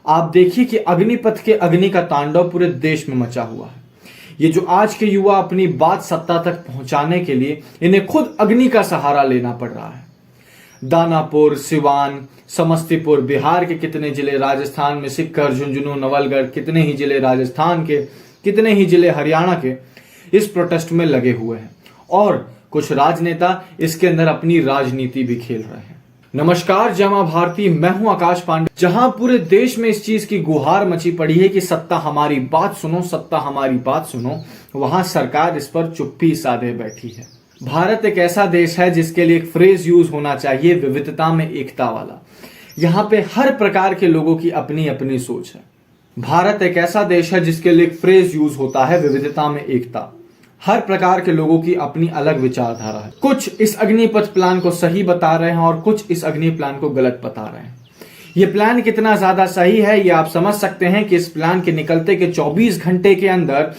आप देखिए कि अग्निपथ के अग्नि का तांडव पूरे देश में मचा हुआ है। ये जो आज के युवा अपनी बात सत्ता तक पहुंचाने के लिए इन्हें खुद अग्नि का सहारा लेना पड़ रहा है। दानापुर, सिवान, समस्तीपुर, बिहार के कितने जिले, राजस्थान में सिक्कर, झुंझुनू, नवलगढ़, कितने ही जिले राजस्थान के, कितने ही जिले हरियाणा के इस प्रोटेस्ट में लगे हुए हैं और कुछ राजनेता इसके अंदर अपनी राजनीति भी खेल रहे हैं। नमस्कार, जय मां भारती, मैं हूं आकाश पांडे। जहां पूरे देश में इस चीज की गुहार मची पड़ी है कि सत्ता हमारी बात सुनो, सत्ता हमारी बात सुनो, वहां सरकार इस पर चुप्पी साधे बैठी है। भारत एक ऐसा देश है जिसके लिए एक फ्रेज यूज होना चाहिए, विविधता में एकता वाला। यहाँ पे हर प्रकार के लोगों की अपनी अपनी सोच है। भारत एक ऐसा देश है जिसके लिए एक फ्रेज यूज होता है, विविधता में एकता। हर प्रकार के लोगों की अपनी अलग विचारधारा है। कुछ इस अग्निपथ प्लान को सही बता रहे हैं और कुछ इस अग्नि प्लान को गलत बता रहे हैं। ये प्लान कितना ज्यादा सही है ये आप समझ सकते हैं कि इस प्लान के निकलते के 24 घंटे के अंदर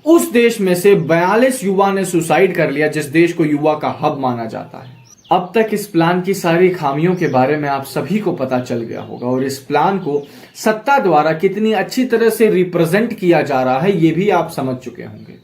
उस देश में से 42 युवा ने सुसाइड कर लिया जिस देश को युवा का हब माना जाता है। अब तक इस प्लान की सारी खामियों के बारे में आप सभी को पता चल गया होगा और इस प्लान को सत्ता द्वारा कितनी अच्छी तरह से रिप्रेजेंट किया जा रहा है ये भी आप समझ चुके होंगे।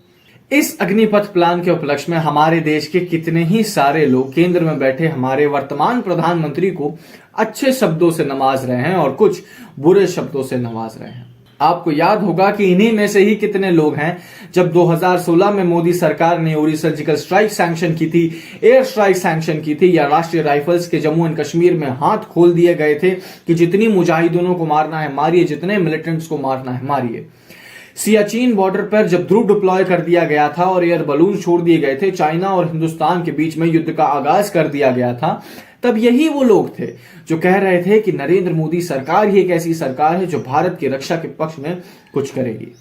इस अग्निपथ प्लान के उपलक्ष्य में हमारे देश के कितने ही सारे लोग केंद्र में बैठे हमारे वर्तमान प्रधानमंत्री को अच्छे शब्दों से नवाज रहे हैं और कुछ बुरे शब्दों से नवाज रहे हैं। आपको याद होगा कि इन्हीं में से ही कितने लोग हैं जब 2016 में मोदी सरकार ने उरी सर्जिकल स्ट्राइक सैंक्शन की थी, एयर स्ट्राइक सैंक्शन की थी, या राष्ट्रीय राइफल्स के जम्मू एंड कश्मीर में हाथ खोल दिए गए थे कि जितनी मुजाहिदीनों को मारना है मारिए, जितने मिलिटेंट्स को मारना है मारिए। सियाचिन बॉर्डर पर जब ध्रुव डिप्लॉय कर दिया गया था और एयर बलून छोड़ दिए गए थे, चाइना और हिंदुस्तान के बीच में युद्ध का आगाज कर दिया गया था, तब यही वो लोग थे जो कह रहे थे कि नरेंद्र मोदी सरकार ही एक ऐसी सरकार है जो भारत की रक्षा के पक्ष में कुछ करेगी।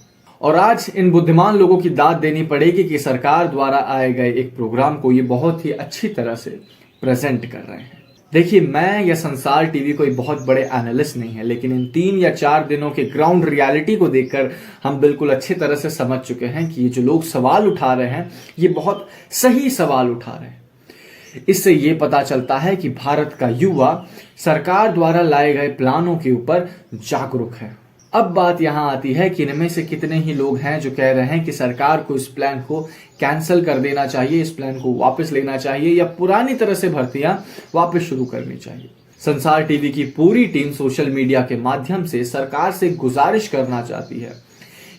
और आज इन बुद्धिमान लोगों की दाद देनी पड़ेगी कि सरकार द्वारा आए गए एक प्रोग्राम को ये बहुत ही अच्छी तरह से प्रेजेंट कर रहे हैं। देखिए, मैं या संसार टीवी कोई बहुत बड़े एनालिस्ट नहीं है, लेकिन इन 3 या 4 दिनों के ग्राउंड रियलिटी को देखकर हम बिल्कुल अच्छी तरह से समझ चुके हैं कि ये जो लोग सवाल उठा रहे हैं ये बहुत सही सवाल उठा रहे हैं। इससे ये पता चलता है कि भारत का युवा सरकार द्वारा लाए गए प्लानों के ऊपर जागरूक है। अब बात यहां आती है कि इनमें से कितने ही लोग हैं जो कह रहे हैं कि सरकार को इस प्लान को कैंसिल कर देना चाहिए, इस प्लान को वापस लेना चाहिए या पुरानी तरह से भर्तियां वापस शुरू करनी चाहिए। संसार टीवी की पूरी टीम सोशल मीडिया के माध्यम से सरकार से गुजारिश करना चाहती है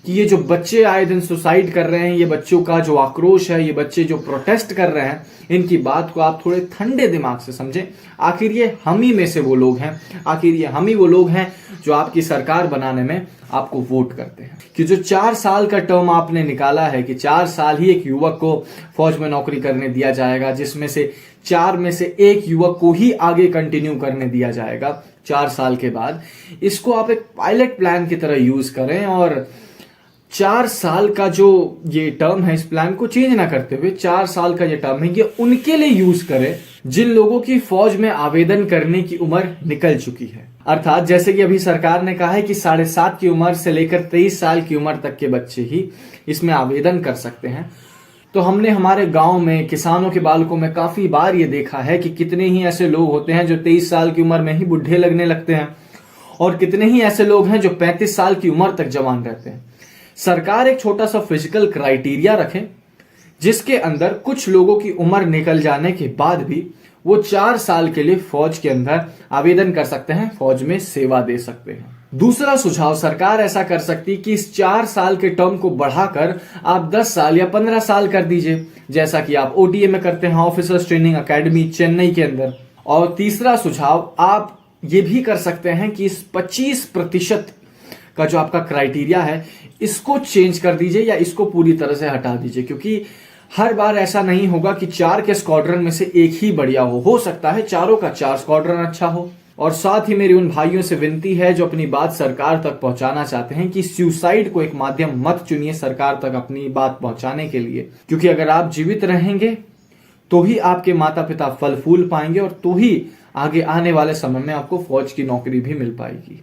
कि ये जो बच्चे आए दिन सुसाइड कर रहे हैं, ये बच्चों का जो आक्रोश है, ये बच्चे जो प्रोटेस्ट कर रहे हैं, इनकी बात को आप थोड़े ठंडे दिमाग से समझें। आखिर ये हम ही में से वो लोग हैं, आखिर ये हम ही वो लोग हैं जो आपकी सरकार बनाने में आपको वोट करते हैं। कि जो 4 साल का टर्म आपने निकाला है कि 4 साल ही एक युवक को फौज में नौकरी करने दिया जाएगा, जिसमें से 4 में से 1 युवक को ही आगे कंटिन्यू करने दिया जाएगा 4 साल के बाद, इसको आप एक पायलट प्लान की तरह यूज करें और 4 साल का जो ये टर्म है इस प्लान को चेंज ना करते हुए 4 साल का ये टर्म है ये उनके लिए यूज करें जिन लोगों की फौज में आवेदन करने की उम्र निकल चुकी है। अर्थात जैसे कि अभी सरकार ने कहा है कि 7.5 की उम्र से लेकर 23 साल की उम्र तक के बच्चे ही इसमें आवेदन कर सकते हैं। तो हमने हमारे गांव में किसानों के बालकों में काफी बार ये देखा है कि कितने ही ऐसे लोग होते हैं जो 23 साल की उम्र में ही बुढ़े लगने लगते हैं और कितने ही ऐसे लोग हैं जो 35 साल की उम्र तक जवान रहते हैं। सरकार एक छोटा सा फिजिकल क्राइटेरिया रखे जिसके अंदर कुछ लोगों की उम्र निकल जाने के बाद भी वो 4 साल के लिए फौज के अंदर आवेदन कर सकते हैं, फौज में सेवा दे सकते हैं। दूसरा सुझाव, सरकार ऐसा कर सकती कि इस 4 साल के टर्म को बढ़ाकर आप 10 साल या 15 साल कर दीजिए, जैसा कि आप ओटीए में करते हैं, ऑफिसर्स ट्रेनिंग अकेडमी चेन्नई के अंदर। और तीसरा सुझाव, आप ये भी कर सकते हैं कि इस 25% का जो आपका क्राइटेरिया है इसको चेंज कर दीजिए या इसको पूरी तरह से हटा दीजिए, क्योंकि हर बार ऐसा नहीं होगा कि 4 के स्क्वाड्रन में से एक ही बढ़िया हो सकता है चारों का 4 स्क्वाड्रन अच्छा हो। और साथ ही मेरी उन भाइयों से विनती है जो अपनी बात सरकार तक पहुंचाना चाहते हैं कि सुसाइड को एक माध्यम मत चुनिए सरकार तक अपनी बात पहुंचाने के लिए, क्योंकि अगर आप जीवित रहेंगे तो ही आपके माता पिता फल फूल पाएंगे और तो ही आगे आने वाले समय में आपको फौज की नौकरी भी मिल पाएगी।